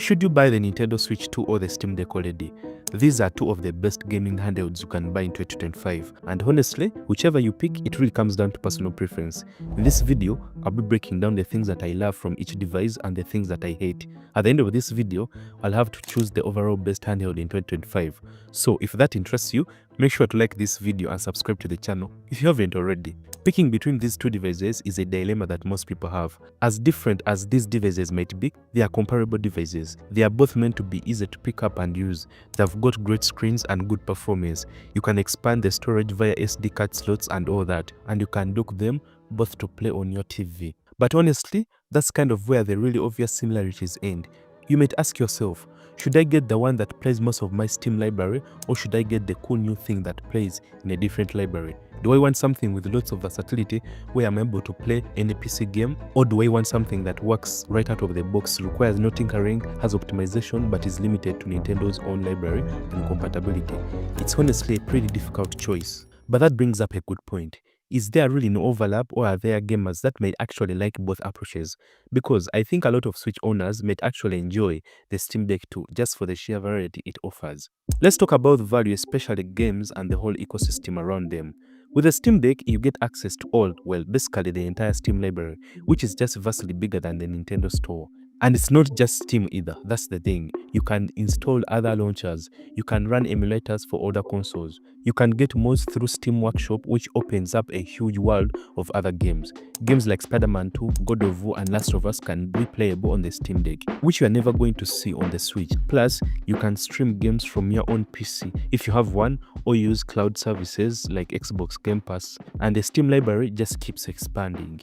Should you buy the Nintendo Switch 2 or the Steam Deck OLED? These are two of the best gaming handhelds you can buy in 2025, and honestly, whichever you pick, it really comes down to personal preference. In this video, I'll be breaking down the things that I love from each device and the things that I hate. At the end of this video, I'll have to choose the overall best handheld in 2025. So if that interests you, make sure to like this video and subscribe to the channel if you haven't already. Picking between these two devices is a dilemma that most people have. As different as these devices might be, they are comparable devices. They are both meant to be easy to pick up and use. They've got great screens and good performance. You can expand the storage via SD card slots and all that, and you can dock them both to play on your TV. But honestly, that's kind of where the really obvious similarities end. You might ask yourself, should I get the one that plays most of my Steam library, or should I get the cool new thing that plays in a different library? Do I want something with lots of versatility where I'm able to play any PC game, or do I want something that works right out of the box, requires no tinkering, has optimization, but is limited to Nintendo's own library and compatibility? It's honestly a pretty difficult choice. But that brings up a good point. Is there really no overlap, or are there gamers that may actually like both approaches? Because I think a lot of Switch owners might actually enjoy the Steam Deck too, just for the sheer variety it offers. Let's talk about the value, especially games and the whole ecosystem around them. With the Steam Deck, you get access to all, well, basically the entire Steam library, which is just vastly bigger than the Nintendo Store. And it's not just Steam either, that's the thing. You can install other launchers, you can run emulators for other consoles, you can get mods through Steam Workshop, which opens up a huge world of other games. Games like Spider-Man 2, God of War and Last of Us can be playable on the Steam Deck, which you are never going to see on the Switch. Plus, you can stream games from your own PC if you have one, or use cloud services like Xbox Game Pass, and the Steam library just keeps expanding.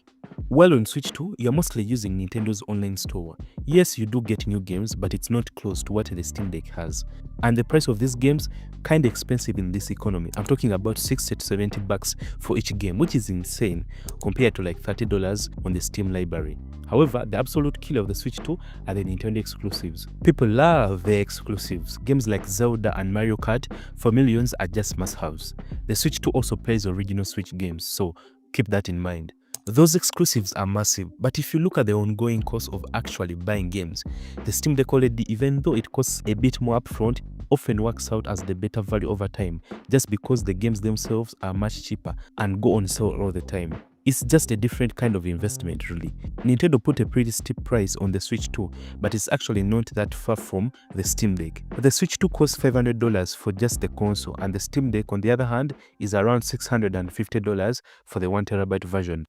While on Switch 2, you're mostly using Nintendo's online store. Yes, you do get new games, but it's not close to what the Steam Deck has. And the price of these games, kinda expensive in this economy. I'm talking about 60 to 70 bucks for each game, which is insane compared to like $30 on the Steam library. However, the absolute killer of the Switch 2 are the Nintendo exclusives. People love their exclusives. Games like Zelda and Mario Kart for millions are just must-haves. The Switch 2 also plays original Switch games, so keep that in mind. Those exclusives are massive, but if you look at the ongoing cost of actually buying games, the Steam Deck OLED, even though it costs a bit more upfront, often works out as the better value over time, just because the games themselves are much cheaper and go on sale all the time. It's just a different kind of investment, really. Nintendo put a pretty steep price on the Switch 2, but it's actually not that far from the Steam Deck. The Switch 2 costs $500 for just the console, and the Steam Deck, on the other hand, is around $650 for the 1TB version.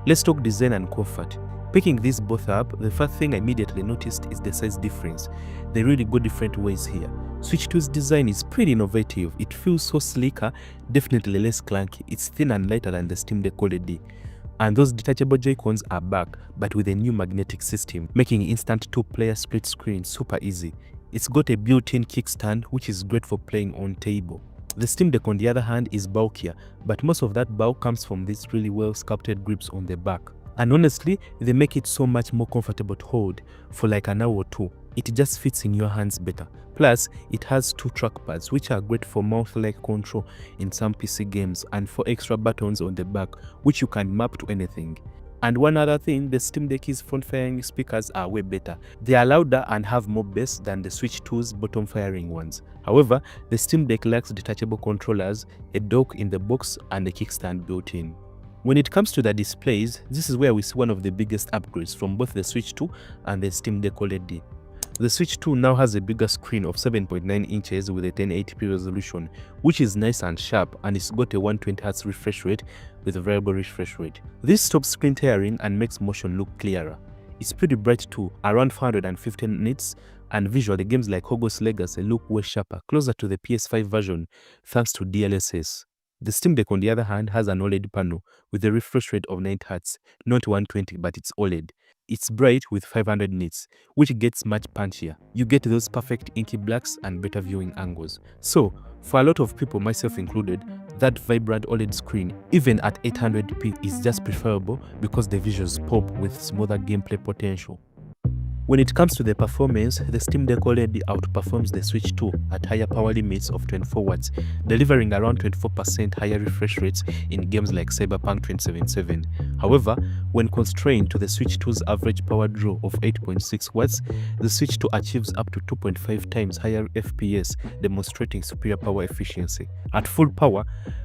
Let's talk design and comfort. Picking these both up, the first thing I immediately noticed is the size difference. They really go different ways here. Switch 2's design is pretty innovative. It feels so sleeker, definitely less clunky. It's thin and lighter than the Steam Deck OLED. And those detachable Joy-Cons are back, but with a new magnetic system, making instant two-player split screen super easy. It's got a built-in kickstand, which is great for playing on table. The Steam Deck, on the other hand, is bulkier, but most of that bulk comes from these really well-sculpted grips on the back. And honestly, they make it so much more comfortable to hold for like an hour or two. It just fits in your hands better. Plus, it has two trackpads, which are great for mouse-like control in some PC games, and 4 extra buttons on the back, which you can map to anything. And one other thing, the Steam Deck's front-firing speakers are way better. They are louder and have more bass than the Switch 2's bottom-firing ones. However, the Steam Deck lacks detachable controllers, a dock in the box, and a kickstand built in. When it comes to the displays, this is where we see one of the biggest upgrades from both the Switch 2 and the Steam Deck OLED. The Switch 2 now has a bigger screen of 7.9 inches with a 1080p resolution, which is nice and sharp, and it's got a 120Hz refresh rate with a variable refresh rate. This stops screen tearing and makes motion look clearer. It's pretty bright too, around 415 nits, and visually games like Hogwarts Legacy look way sharper, closer to the PS5 version thanks to DLSS. The Steam Deck, on the other hand, has an OLED panel with a refresh rate of 9Hz, not 120, but it's OLED. It's bright with 500 nits, which gets much punchier. You get those perfect inky blacks and better viewing angles. So, for a lot of people, myself included, that vibrant OLED screen, even at 800p, is just preferable because the visuals pop with smoother gameplay potential. When it comes to the performance, the Steam Deck OLED outperforms the Switch 2 at higher power limits of 24 watts, delivering around 24% higher refresh rates in games like Cyberpunk 2077. However, when constrained to the Switch 2's average power draw of 8.6 watts, the Switch 2 achieves up to 2.5 times higher FPS, demonstrating superior power efficiency. At full power,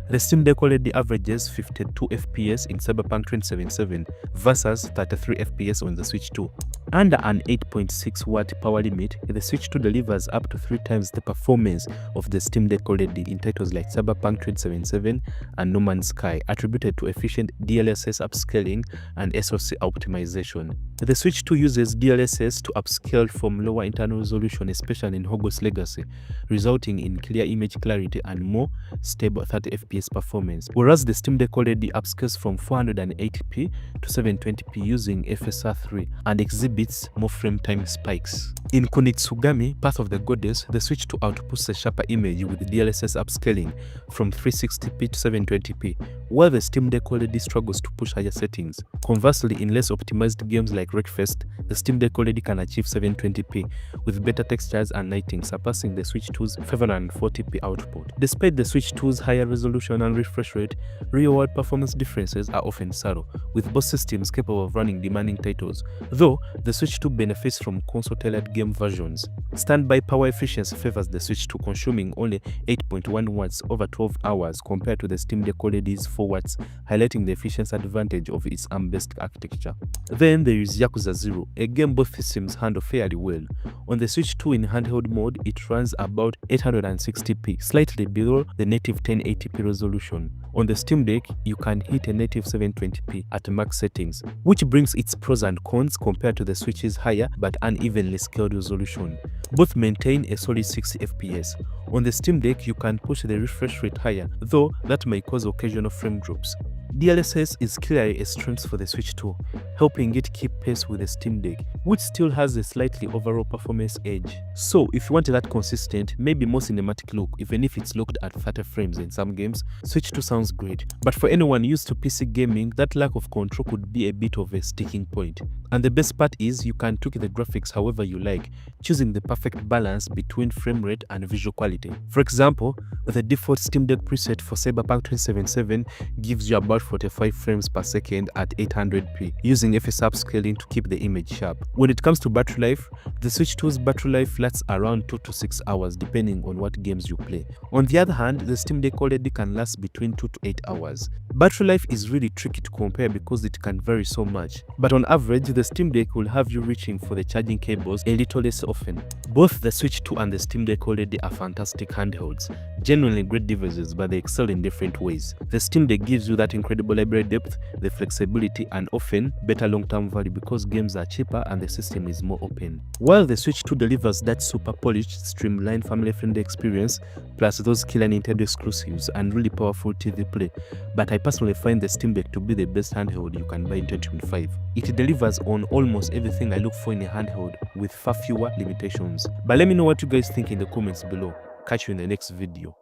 the Steam Deck OLED averages 52 FPS in Cyberpunk 2077 versus 33 FPS on the Switch 2. Under an 8.6 watt power limit, the Switch 2 delivers up to 3 times the performance of the Steam Deck OLED in titles like Cyberpunk 2077 and No Man's Sky, attributed to efficient DLSS upscaling and SoC optimization. The Switch 2 uses DLSS to upscale from lower internal resolution, especially in Hogwarts Legacy, resulting in clear image clarity and more stable 30 FPS performance, whereas the Steam Deck OLED upscales from 480p to 720p using FSR 3 and exhibits more frame time spikes. In Kunitsugami, Path of the Goddess, the Switch 2 outputs a sharper image with DLSS upscaling from 360p to 720p, while the Steam Deck OLED struggles to push higher settings. Conversely, in less optimized games like Wreckfest, the Steam Deck OLED can achieve 720p with better textures and lighting, surpassing the Switch 2's 540p output. Despite the Switch 2's higher resolution and refresh rate, real-world performance differences are often subtle, with both systems capable of running demanding titles, though the Switch 2 benefits from console-tailored game versions. Standby power efficiency favors the Switch 2, consuming only 8.1 watts over 12 hours compared to the Steam Deck OLED's 4 watts, highlighting the efficiency advantage of its ARM-based architecture. Then there is Yakuza 0, a game both systems handle fairly well. On the Switch 2 in handheld mode, it runs about 860p, slightly below the native 1080p resolution. On the Steam Deck, you can hit a native 720p at max settings, which brings its pros and cons compared to the Switch's higher but unevenly scaled resolution. Both maintain a solid 60 FPS. On the Steam Deck, you can push the refresh rate higher, though that may cause occasional frame drops. DLSS is clearly a strength for the Switch 2, helping it keep pace with the Steam Deck, which still has a slightly overall performance edge. So if you want that consistent, maybe more cinematic look, even if it's looked at 30 frames in some games, Switch 2 sounds great. But for anyone used to PC gaming, that lack of control could be a bit of a sticking point. And the best part is you can tweak the graphics however you like, choosing the perfect balance between frame rate and visual quality. For example, the default Steam Deck preset for Cyberpunk 2077 gives you about 45 frames per second at 800p, using FSR upscaling to keep the image sharp. When it comes to battery life, the Switch 2's battery life lasts around 2 to 6 hours depending on what games you play. On the other hand, the Steam Deck OLED can last between 2 to 8 hours. Battery life is really tricky to compare because it can vary so much, but on average, the Steam Deck will have you reaching for the charging cables a little less often. Both the Switch 2 and the Steam Deck OLED are fantastic handhelds, genuinely great devices, but they excel in different ways. The Steam Deck gives you that incredible library depth, the flexibility, and often better long-term value because games are cheaper and the system is more open. While the Switch 2 delivers that super polished, streamlined, family-friendly experience, plus those killer Nintendo exclusives and really powerful TV play, but I personally find the Steam Deck to be the best handheld you can buy in 2025. It delivers on almost everything I look for in a handheld with far fewer limitations. But let me know what you guys think in the comments below. Catch you in the next video.